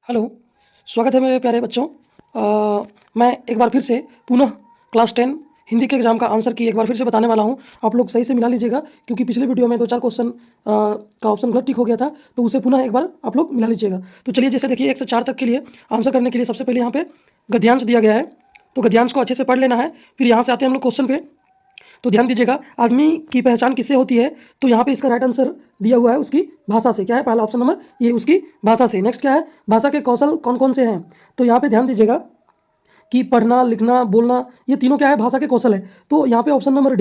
Hello, स्वागत है मेरे प्यारे बच्चों। मैं एक बार फिर से पुनः क्लास 10 हिंदी के एग्ज़ाम का आंसर की एक बार फिर से बताने वाला हूं। आप लोग सही से मिला लीजिएगा क्योंकि पिछले वीडियो में 2-4 क्वेश्चन का ऑप्शन गलत टिक हो गया था, तो उसे पुनः एक बार आप लोग मिला लीजिएगा। तो चलिए, जैसे देखिए 1 से 4 तक के लिए आंसर करने के लिए सबसे पहले यहाँ पे गद्यांश दिया गया है, तो गद्यांश को अच्छे से पढ़ लेना है। फिर यहाँ से आते हैं हम लोग क्वेश्चन पे। तो ध्यान दीजिएगा, आदमी की पहचान किससे होती है? तो यहाँ पे इसका राइट आंसर दिया हुआ है उसकी भाषा से। क्या है पहला ऑप्शन नंबर? ये उसकी भाषा से। नेक्स्ट क्या है? भाषा के कौशल कौन कौन से हैं? तो यहाँ पे ध्यान दीजिएगा कि पढ़ना, लिखना, बोलना, ये तीनों क्या है? भाषा के कौशल है। तो यहाँ पे ऑप्शन नंबर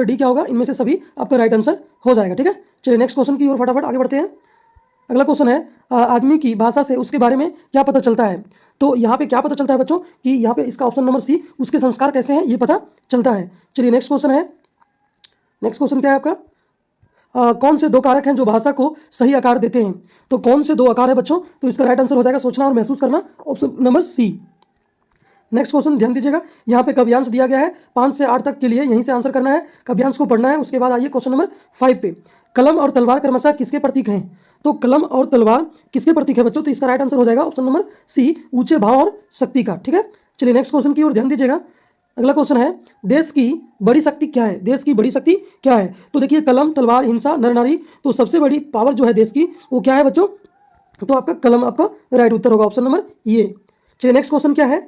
डी क्या होगा? इनमें से सभी आपका राइट आंसर हो जाएगा। ठीक है, चलिए नेक्स्ट क्वेश्चन की ओर फटाफट आगे बढ़ते हैं। अगला क्वेश्चन है, आदमी की भाषा से उसके बारे में क्या पता चलता है? तो यहाँ पे क्या पता चलता है बच्चों कि यहाँ पे इसका ऑप्शन नंबर सी, उसके संस्कार कैसे हैं ये पता चलता है। चलिए नेक्स्ट क्वेश्चन है। नेक्स्ट क्वेश्चन क्या है आपका? कौन से 2 कारक हैं जो भाषा को सही आकार देते हैं? तो कौन से 2 आकार है बच्चों? तो इसका राइट आंसर हो जाएगा सोचना और महसूस करना, option number C. Next question ध्यान दीजिएगा, यहाँ पे काव्यांश दिया गया है 5 से 8 तक के लिए, यहीं से आंसर करना है, काव्यांश को पढ़ना है। उसके बाद आइए क्वेश्चन नंबर 5 पे। कलम और तलवार क्रमशः किसके प्रतीक हैं? तो कलम और तलवार किसके प्रतीक है बच्चों? तो इसका राइट आंसर हो जाएगा ऑप्शन नंबर सी, ऊंचे भाव और शक्ति का। ठीक है, चलिए नेक्स्ट क्वेश्चन की ओर ध्यान दीजिएगा। अगला क्वेश्चन है, देश की बड़ी शक्ति क्या है? देश की बड़ी शक्ति क्या है? तो देखिए, कलम, तलवार, हिंसा, नर नारी, तो सबसे बड़ी पावर जो है देश की वो क्या है बच्चों? तो आपका कलम आपका राइट उत्तर होगा, ऑप्शन नंबर ये। चलिए नेक्स्ट क्वेश्चन क्या है?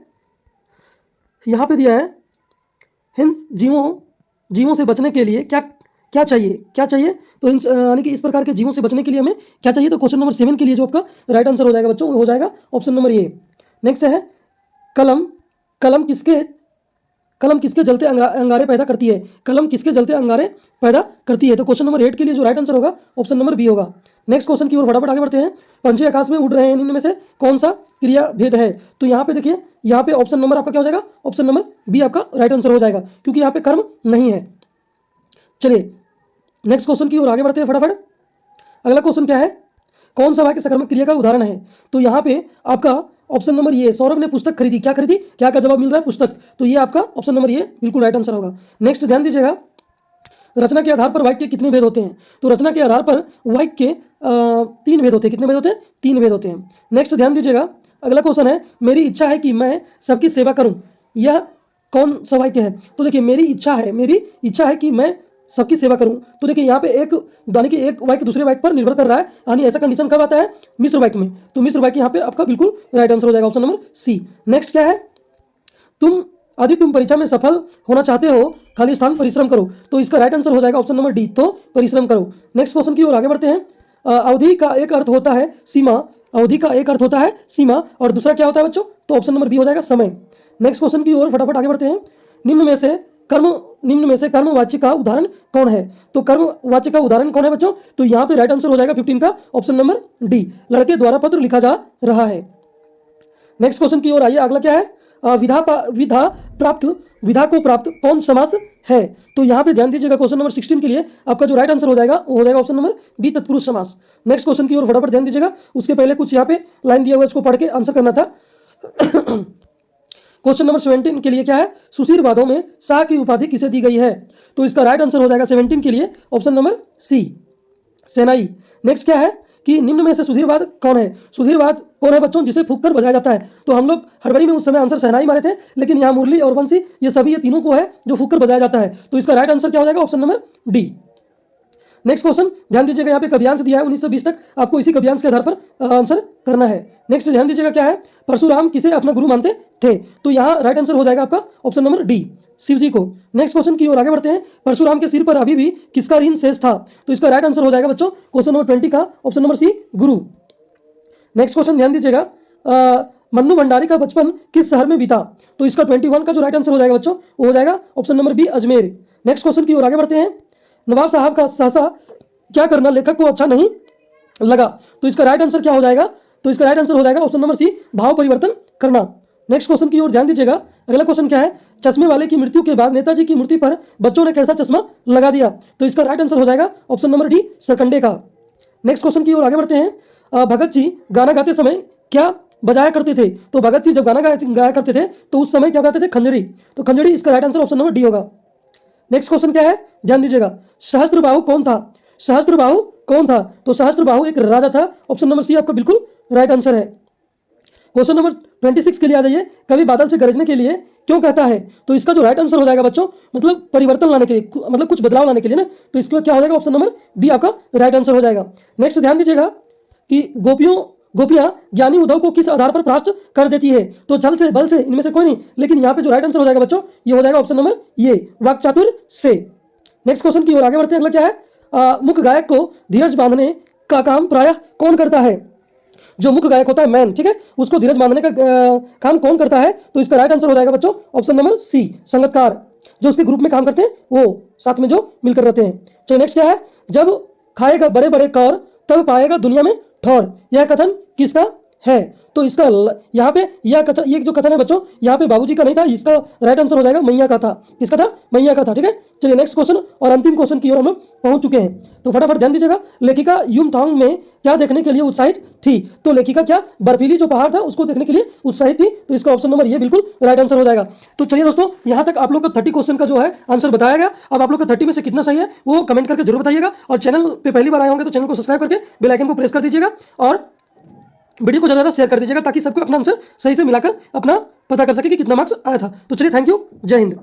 यहाँ पे दिया है, हिंस जीवों से बचने के लिए क्या क्या चाहिए? क्या चाहिए? तो यानी कि इस प्रकार के जीवों से बचने के लिए हमें क्या चाहिए? तो क्वेश्चन नंबर 7 के लिए जो आपका राइट आंसर हो जाएगा बच्चों, वो हो जाएगा ऑप्शन नंबर ए। नेक्स्ट है, कलम कलम किसके कलम किसके जलते अंगारे पैदा करती है? कलम किसके जलते अंगारे पैदा करती है? तो क्वेश्चन नंबर 8 के लिए जो राइट आंसर होगा ऑप्शन नंबर बी होगा। नेक्स्ट क्वेश्चन की ओर फटाफट आगे बढ़ते हैं। पंछी आकाश में उड़ रहे हैं, इनमें से कौन सा क्रिया भेद है? तो यहाँ पे देखिए, यहाँ पे ऑप्शन नंबर आपका क्या हो जाएगा? ऑप्शन नंबर बी आपका राइट आंसर हो जाएगा, क्योंकि यहाँ पे कर्म नहीं है। चलिए नेक्स्ट क्वेश्चन की ओर आगे बढ़ते हैं फटाफट। अगला क्वेश्चन क्या है? कौन सा वाक्य सकर्मक क्रिया का उदाहरण है? तो यहाँ पे आपका ऑप्शन नंबर ये, सौरभ ने पुस्तक खरीदी। क्या खरीदी? क्या का जवाब मिल रहा है? पुस्तक। तो ये आपका ऑप्शन नंबर ये बिल्कुल राइट आंसर होगा। नेक्स्ट ध्यान दीजिएगा, रचना के आधार पर वाक्य के कितने भेद होते हैं? तो रचना के आधार पर वाक्य के 3 भेद होते हैं। कितने भेद होते हैं? 3 भेद होते हैं। नेक्स्ट ध्यान दीजिएगा, अगला क्वेश्चन है, मेरी इच्छा है कि मैं सबकी सेवा करूं, यह कौन सा वाक्य है? तो देखिए, मेरी इच्छा है कि मैं सबकी सेवा करूं। तो देखिए, यहाँ पे यानी कि एक वाक्य दूसरे वाक्य पर निर्भर कर रहा है, यानी ऐसा कंडीशन कब आता है? मिश्र वाक्य में। तो मिश्र वाक्य यहाँ पे आपका बिल्कुल राइट आंसर हो जाएगा, ऑप्शन नंबर सी। नेक्स्ट क्या है? तुम परीक्षा में सफल होना चाहते हो, खाली स्थान परिश्रम करो। तो इसका राइट आंसर हो जाएगा ऑप्शन नंबर डी, तो परिश्रम करो। नेक्स्ट क्वेश्चन की ओर आगे बढ़ते हैं। अवधि का एक अर्थ होता है सीमा, अवधि का एक अर्थ होता है सीमा, और दूसरा क्या होता है बच्चों? तो ऑप्शन नंबर बी हो जाएगा समय। नेक्स्ट क्वेश्चन की ओर फटाफट आगे बढ़ते हैं। निम्न में से कर्मवाच्य का उदाहरण कौन है? तो कर्मवाच्य का उदाहरण कौन है बच्चों? तो यहाँ पे राइट आंसर हो जाएगा 15 का ऑप्शन नंबर डी, लड़के द्वारा पत्र लिखा जा रहा है। नेक्स्ट क्वेश्चन की ओर आइए। अगला क्या है? विधा को प्राप्त कौन समास है? तो यहाँ पे ध्यान दीजिएगा, क्वेश्चन नंबर 16 के लिए आपका जो राइट आंसर हो जाएगा वो हो जाएगा ऑप्शन नंबर बी, तत्पुरुष समास। नेक्स्ट क्वेश्चन की ओर फटाफट ध्यान दीजिएगा, उसके पहले कुछ यहाँ पे लाइन दिया हुआ है, इसको पढ़ के आंसर करना था। क्वेश्चन नंबर 17 के लिए क्या है? सुशीरवादों में शाह की उपाधि किसे दी गई है? तो इसका राइट आंसर हो जाएगा 17 के लिए ऑप्शन नंबर सी, सेनाई। नेक्स्ट क्या है कि निम्न में से सुधीरवाद कौन है? सुधीरवाद कौन है बच्चों? जिसे फूंक कर बजाया जाता है। तो हम लोग हड़बड़ी में उस समय आंसर शहनाई मारे थे, लेकिन यहाँ मुरली और बंसी ये तीनों को है जो फूंक कर बजाया जाता है। तो इसका राइट आंसर क्या हो जाएगा? Option number D. Next question ध्यान दीजिएगा, यहाँ पे कव्यांश दिया है 19 से 20 तक, आपको इसी कव्यांश के आधार पर आंसर करना है। नेक्स्ट ध्यान दीजिएगा क्या है? परशुराम किसे अपना गुरु मानते थे? तो यहाँ राइट आंसर हो जाएगा आपका ऑप्शन नंबर डी, शिव जी को। नेक्स्ट क्वेश्चन की ओर आगे बढ़ते हैं। परशुराम के सिर पर अभी भी किसका ऋण शेष था? तो इसका राइट आंसर हो जाएगा बच्चों क्वेश्चन नंबर 20 का ऑप्शन नंबर सी, गुरु। नेक्स्ट क्वेश्चन ध्यान दीजिएगा, मन्नू भंडारी का बचपन किस शहर में बीता? तो इसका 21 का जो राइट आंसर हो जाएगा बच्चों वो हो जाएगा option number B, Ajmer. Next question की ओर आगे बढ़ते हैं। नवाब साहब का सहसा क्या करना लेखक को अच्छा नहीं लगा? तो इसका राइट आंसर क्या हो जाएगा? तो इसका राइट आंसर हो जाएगा ऑप्शन नंबर सी, भाव परिवर्तन करना। नेक्स्ट क्वेश्चन की ओर ध्यान दीजिएगा, अगला क्वेश्चन क्या है? चश्मे वाले की मृत्यु के बाद नेताजी की मूर्ति पर बच्चों ने कैसा चश्मा लगा दिया? तो इसका राइट आंसर हो जाएगा ऑप्शन नंबर डी, सरकंडे का। नेक्स्ट क्वेश्चन की ओर आगे बढ़ते हैं। भगत जी गाना गाते समय क्या बजाया करते थे? तो भगत जी जब गाना गाया करते थे तो उस समय क्या गाते थे? खंजरी। तो खंजरी इसका right answer option number D होगा। नेक्स्ट क्वेश्चन क्या है? ध्यान दीजिएगा, सहस्त्रबाहु कौन था? सहस्त्रबाहु कौन था? तो सहस्त्रबाहु एक राजा था, ऑप्शन नंबर सी आपका बिल्कुल राइट आंसर है। क्वेश्चन नंबर 26 के लिए आ जाइए। कभी बादल से गरजने के लिए क्यों कहता है? तो इसका जो राइट आंसर हो जाएगा बच्चों, मतलब परिवर्तन लाने के लिए, मतलब कुछ बदलाव लाने के लिए ना, तो इसके बाद क्या हो जाएगा? ऑप्शन नंबर बी आपका राइट आंसर हो जाएगा। नेक्स्ट ध्यान दीजिएगा कि गोपियां ज्ञानी उद्धव को किस आधार पर परास्त कर देती है? तो जल से, बल से, इनमें से कोई नहीं, लेकिन यहाँ पे जो राइट आंसर हो जाएगा बच्चों, ये हो जाएगा ऑप्शन नंबर ये, वाक्चातुर से। नेक्स्ट क्वेश्चन की ओर आगे बढ़ते हैं। अगला क्या है? मुख्य गायक को धीरज बांधने का काम प्रायः कौन करता है? जो मुख्य गायक होता है, मैन, ठीक है, उसको धीरज बांधने का काम कौन करता है? तो इसका राइट आंसर हो जाएगा बच्चों ऑप्शन नंबर सी, संगतकार, जो उसके ग्रुप में काम करते हैं, वो साथ में जो मिलकर रहते हैं। चलिए नेक्स्ट क्या है? जब खाएगा बड़े बड़े कौर तब पाएगा दुनिया में ठौर, यह कथन किसका है? तो इसका यहाँ पे यह कथन, ये जो कथन है बच्चों, यहाँ पे बाबूजी का नहीं था, इसका राइट आंसर हो जाएगा मैया का था। किसका था? मैया का था, ठीक है। चलिए नेक्स्ट क्वेश्चन और अंतिम क्वेश्चन की ओर हम लोग पहुंच चुके हैं, तो फटाफट ध्यान दीजिएगा। लेखिका युमथांग में क्या देखने के लिए उत्साहित थी? तो लेखिका क्या बर्फीली जो पहाड़ था उसको देखने के लिए उत्साहित थी, तो इसका ऑप्शन नंबर ये बिल्कुल राइट आंसर हो जाएगा। तो चलिए दोस्तों, यहाँ तक आप लोग का 30 क्वेश्चन का जो है आंसर बताया गया। अब आप लोग का 30 में से कितना सही है वो कमेंट करके जरूर बताइएगा, और चैनल पे पहली बार आए होंगे तो चैनल को सब्सक्राइब करके बेल आइकन को प्रेस कर दीजिएगा, और वीडियो को ज़्यादा शेयर कर दीजिएगा, ताकि सबको अपना आंसर सही से मिलाकर अपना पता कर सके कि कितना मार्क्स आया था। तो चलिए, थैंक यू, जय हिंद।